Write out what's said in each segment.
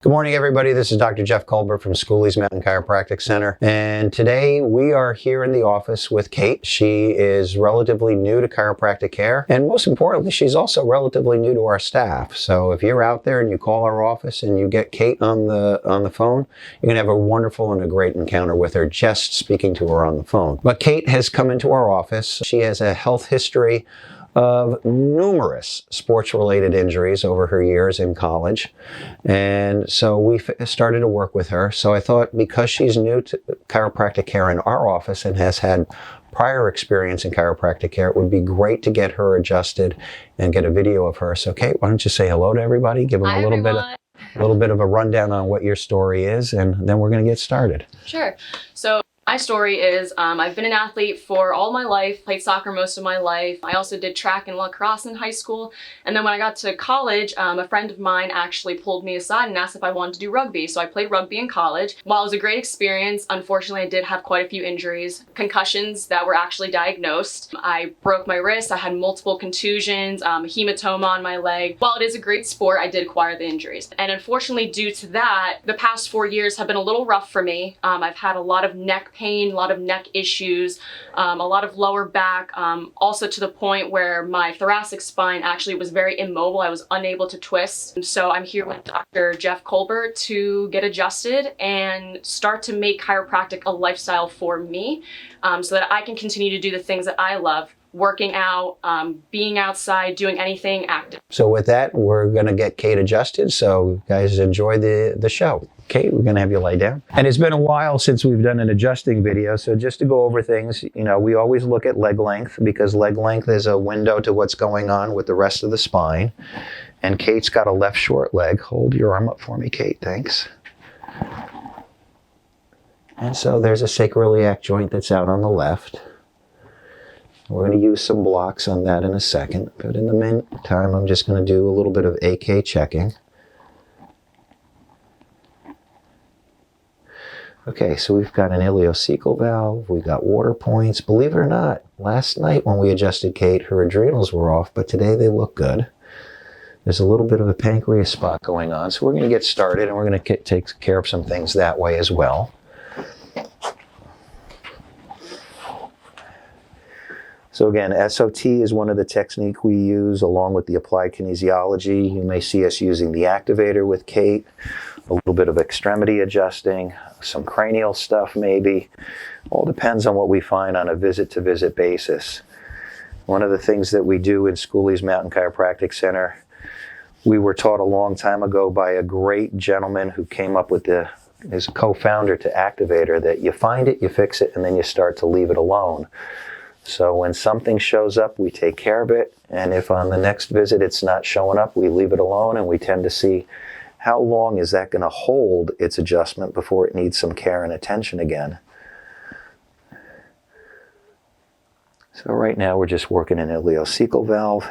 Good morning, everybody. This is Dr. Jeff Culbert from Schooley's Mountain Chiropractic Center. And today we are here in the office with Kate. She is relatively new to chiropractic care. And most importantly, she's also relatively new to our staff. So if you're out there and you call our office and you get Kate on the phone, you're going to have a wonderful and a great encounter with her just speaking to her on the phone. But Kate has come into our office. She has a health history of numerous sports-related injuries over her years in college. And so we started to work with her. So I thought because she's new to chiropractic care in our office and has had prior experience in chiropractic care, it would be great to get her adjusted and get a video of her. So Kate, why don't you say hello to everybody? Give them a little bit of a rundown on what your story is, and then we're going to get started. Sure. So my story is I've been an athlete for all my life, played soccer most of my life. I also did track and lacrosse in high school. And then when I got to college, a friend of mine actually pulled me aside and asked if I wanted to do rugby. So I played rugby in college. While it was a great experience, unfortunately, I did have quite a few injuries, concussions that were actually diagnosed. I broke my wrist. I had multiple contusions, a hematoma on my leg. While it is a great sport, I did acquire the injuries. And unfortunately, due to that, the past 4 years have been a little rough for me. I've had a lot of neck pain, a lot of neck issues, a lot of lower back, also to the point where my thoracic spine actually was very immobile. I was unable to twist. So I'm here with Dr. Jeff Culbert to get adjusted and start to make chiropractic a lifestyle for me, so that I can continue to do the things that I love. Working out, being outside, doing anything active. So with that, we're going to get Kate adjusted. So guys, enjoy the show. Kate, we're going to have you lie down. And it's been a while since we've done an adjusting video. So just to go over things, you know, we always look at leg length because leg length is a window to what's going on with the rest of the spine. And Kate's got a left short leg. Hold your arm up for me, Kate. Thanks. And so there's a sacroiliac joint that's out on the left. We're going to use some blocks on that in a second, but in the meantime, I'm just going to do a little bit of AK checking. Okay, so we've got an ileocecal valve, we've got water points. Believe it or not, last night when we adjusted Kate, her adrenals were off, but today they look good. There's a little bit of a pancreas spot going on, so we're going to get started and we're going to take care of some things that way as well. So again, SOT is one of the techniques we use along with the applied kinesiology. You may see us using the activator with Kate, a little bit of extremity adjusting, some cranial stuff maybe. All depends on what we find on a visit-to-visit basis. One of the things that we do in Schooley's Mountain Chiropractic Center, we were taught a long time ago by a great gentleman who came up with his co-founder to activator, that you find it, you fix it, and then you start to leave it alone. So when something shows up, we take care of it, and if on the next visit it's not showing up, we leave it alone, and we tend to see how long is that going to hold its adjustment before it needs some care and attention again. So right now we're just working an ileocecal valve.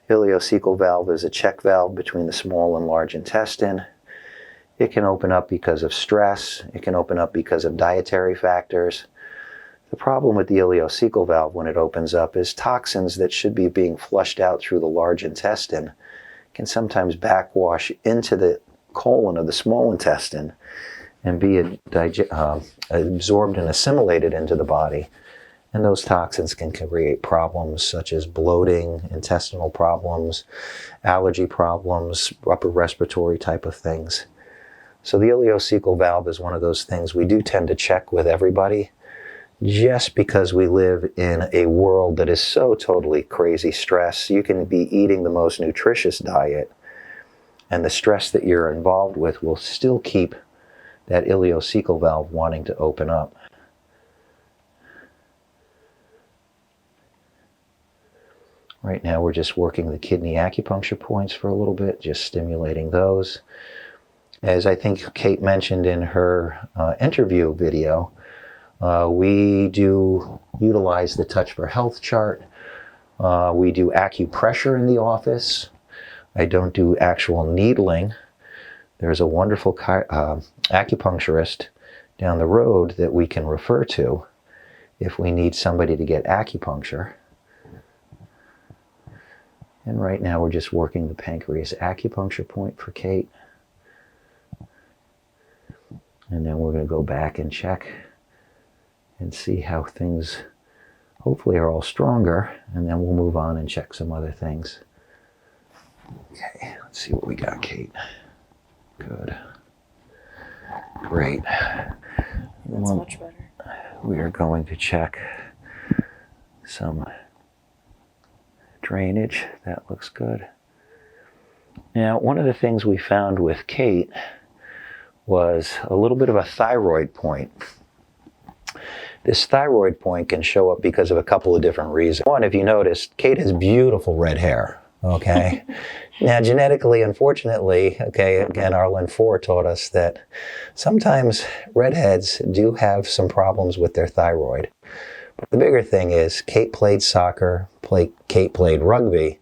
Ileocecal valve is a check valve between the small and large intestine. It can open up because of stress. It can open up because of dietary factors. The problem with the ileocecal valve when it opens up is toxins that should be being flushed out through the large intestine can sometimes backwash into the colon of the small intestine and be absorbed and assimilated into the body. And those toxins can create problems such as bloating, intestinal problems, allergy problems, upper respiratory type of things. So the ileocecal valve is one of those things we do tend to check with everybody, just because we live in a world that is so totally crazy stress. You can be eating the most nutritious diet, and the stress that you're involved with will still keep that ileocecal valve wanting to open up. Right now we're just working the kidney acupuncture points for a little bit, just stimulating those. As I think Kate mentioned in her interview video, we do utilize the Touch for Health chart. We do acupressure in the office. I don't do actual needling. There's a wonderful acupuncturist down the road that we can refer to if we need somebody to get acupuncture. And right now we're just working the pancreas acupuncture point for Kate. And then we're going to go back and check and see how things hopefully are all stronger, and then we'll move on and check some other things. Okay, let's see what we got, Kate. Good. Great. That's much better. We are going to check some drainage. That looks good. Now, one of the things we found with Kate was a little bit of a thyroid point. This thyroid point can show up because of a couple of different reasons. One, if you noticed, Kate has beautiful red hair, okay? Now, genetically, unfortunately, okay, again, Arlen 4 taught us that sometimes redheads do have some problems with their thyroid. But the bigger thing is Kate played soccer, Kate played rugby,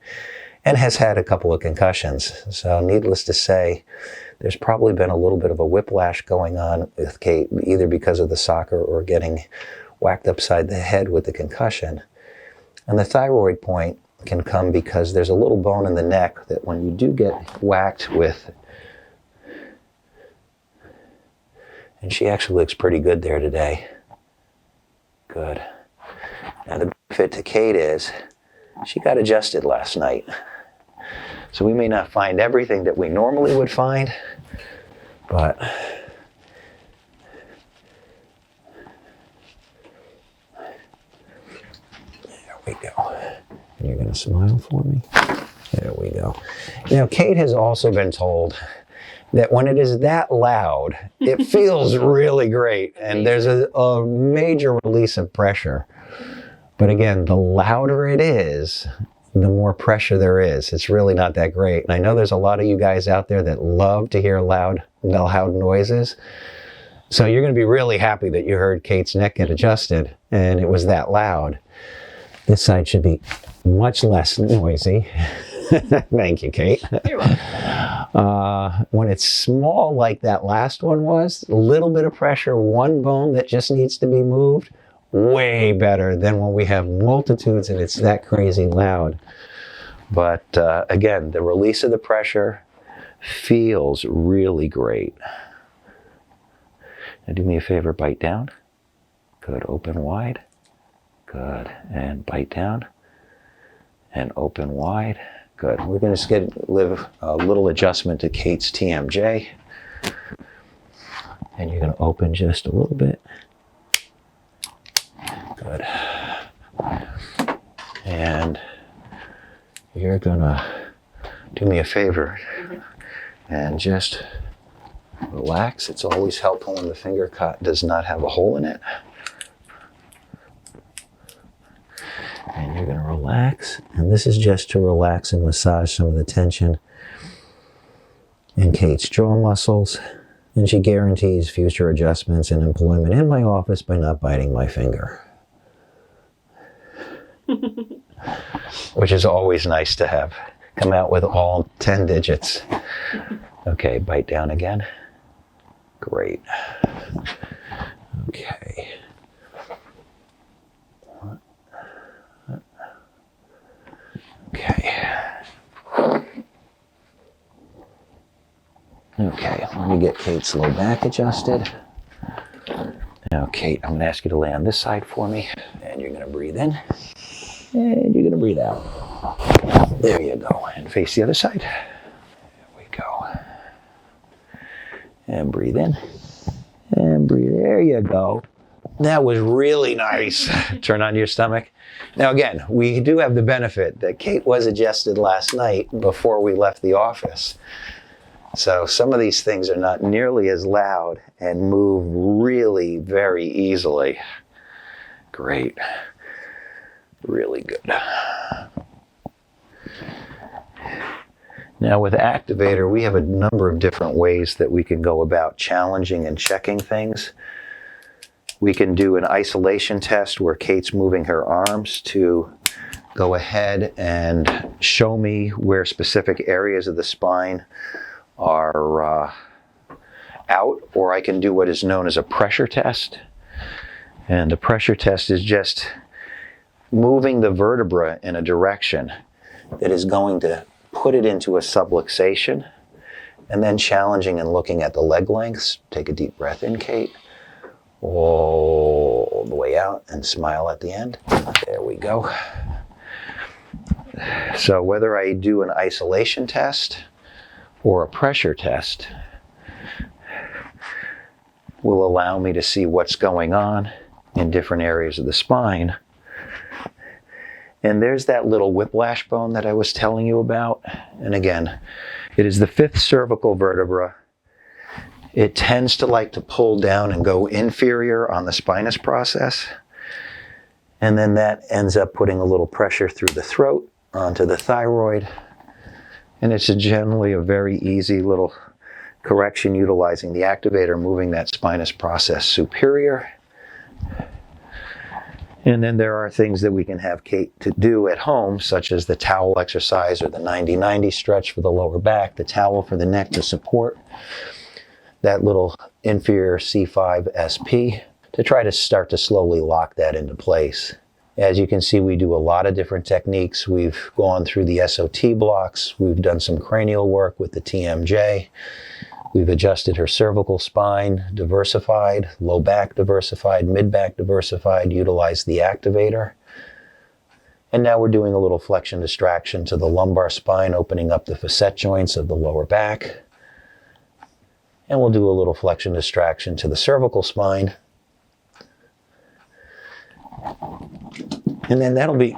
and has had a couple of concussions. So needless to say, there's probably been a little bit of a whiplash going on with Kate, either because of the soccer or getting whacked upside the head with the concussion. And the thyroid point can come because there's a little bone in the neck that when you do get whacked with, and she actually looks pretty good there today. Good. Now the benefit to Kate is she got adjusted last night. So we may not find everything that we normally would find, but there we go. And you're going to smile for me? There we go. Now, Kate has also been told that when it is that loud, it feels really great, and there's a major release of pressure. But again, the louder it is, the more pressure there is. It's really not that great. And I know there's a lot of you guys out there that love to hear loud noises. So you're going to be really happy that you heard Kate's neck get adjusted and it was that loud. This side should be much less noisy. Thank you, Kate. You're welcome. When it's small like that last one was, a little bit of pressure, one bone that just needs to be moved, way better than when we have multitudes and it's that crazy loud. But again, the release of the pressure feels really great. Now do me a favor, bite down. Good, open wide. Good, and bite down. And open wide. Good. We're going to give a little adjustment to Kate's TMJ. And you're going to open just a little bit. Good. And you're gonna do me a favor and just relax. It's always helpful when the finger cut does not have a hole in it. And you're gonna relax. And this is just to relax and massage some of the tension in Kate's jaw muscles. And she guarantees future adjustments and employment in my office by not biting my finger. Which is always nice to have. Come out with all 10 digits. Okay, bite down again. Great. Okay. Okay. Okay, let me get Kate's low back adjusted. Now, Kate, I'm going to ask you to lay on this side for me. And you're going to breathe in. And you're going to breathe out. There you go. And face the other side. There we go. And breathe in. And breathe. There you go. That was really nice. Turn on your stomach. Now again, we do have the benefit that Kate was adjusted last night before we left the office. So some of these things are not nearly as loud and move really very easily. Great. Really good. Now with Activator, we have a number of different ways that we can go about challenging and checking things. We can do an isolation test where Kate's moving her arms to go ahead and show me where specific areas of the spine are out, or I can do what is known as a pressure test. And the pressure test is just moving the vertebra in a direction that is going to put it into a subluxation And then challenging and looking at the leg lengths. Take a deep breath in, Kate. All the way out and smile at the end. There we go. So whether I do an isolation test or a pressure test will allow me to see what's going on in different areas of the spine. And there's that little whiplash bone that I was telling you about. And again, it is the 5th cervical vertebra. It tends to like to pull down and go inferior on the spinous process. And then that ends up putting a little pressure through the throat onto the thyroid. And it's generally a very easy little correction utilizing the activator, moving that spinous process superior. And then there are things that we can have Kate to do at home, such as the towel exercise or the 90-90 stretch for the lower back, the towel for the neck to support that little inferior C5 SP to try to start to slowly lock that into place. As you can see, we do a lot of different techniques. We've gone through the SOT blocks. We've done some cranial work with the TMJ. We've adjusted her cervical spine, diversified, low back diversified, mid back diversified, utilized the activator. And now we're doing a little flexion distraction to the lumbar spine, opening up the facet joints of the lower back. And we'll do a little flexion distraction to the cervical spine. And then that'll be,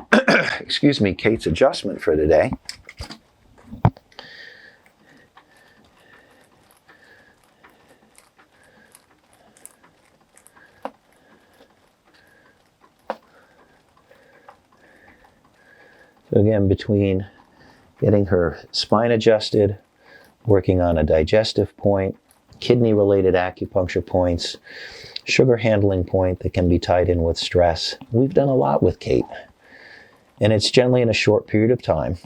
excuse me, Kate's adjustment for today. So again, between getting her spine adjusted, working on a digestive point, kidney-related acupuncture points, sugar handling point that can be tied in with stress. We've done a lot with Kate, and it's generally in a short period of time.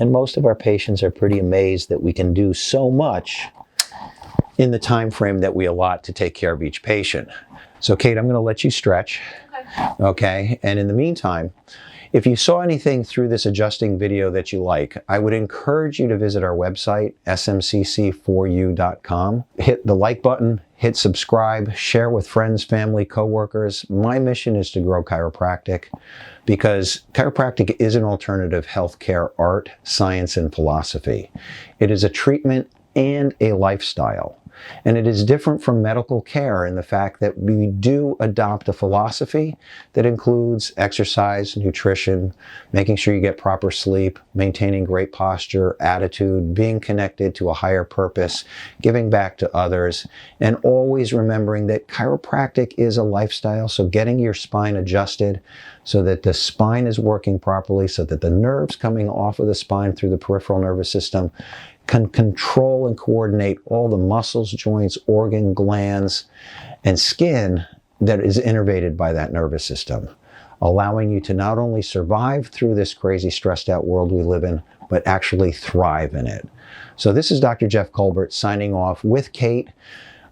And most of our patients are pretty amazed that we can do so much in the time frame that we allot to take care of each patient. So Kate, I'm going to let you stretch. Okay? And in the meantime, if you saw anything through this adjusting video that you like, I would encourage you to visit our website, smcc4u.com. Hit the like button, hit subscribe, share with friends, family, coworkers. My mission is to grow chiropractic because chiropractic is an alternative healthcare art, science, and philosophy. It is a treatment and a lifestyle. And it is different from medical care in the fact that we do adopt a philosophy that includes exercise, nutrition, making sure you get proper sleep, maintaining great posture, attitude, being connected to a higher purpose, giving back to others, and always remembering that chiropractic is a lifestyle. So getting your spine adjusted so that the spine is working properly, so that the nerves coming off of the spine through the peripheral nervous system can control and coordinate all the muscles, joints, organ, glands, and skin that is innervated by that nervous system, allowing you to not only survive through this crazy stressed out world we live in, but actually thrive in it. So this is Dr. Jeff Culbert signing off with Kate,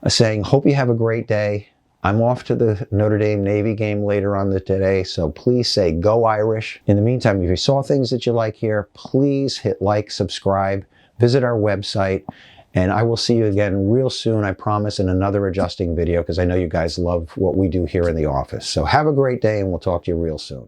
saying, hope you have a great day. I'm off to the Notre Dame Navy game later on today, so please say go Irish. In the meantime, if you saw things that you like here, please hit like, subscribe, visit our website, and I will see you again real soon, I promise, in another adjusting video, because I know you guys love what we do here in the office. So have a great day, and we'll talk to you real soon.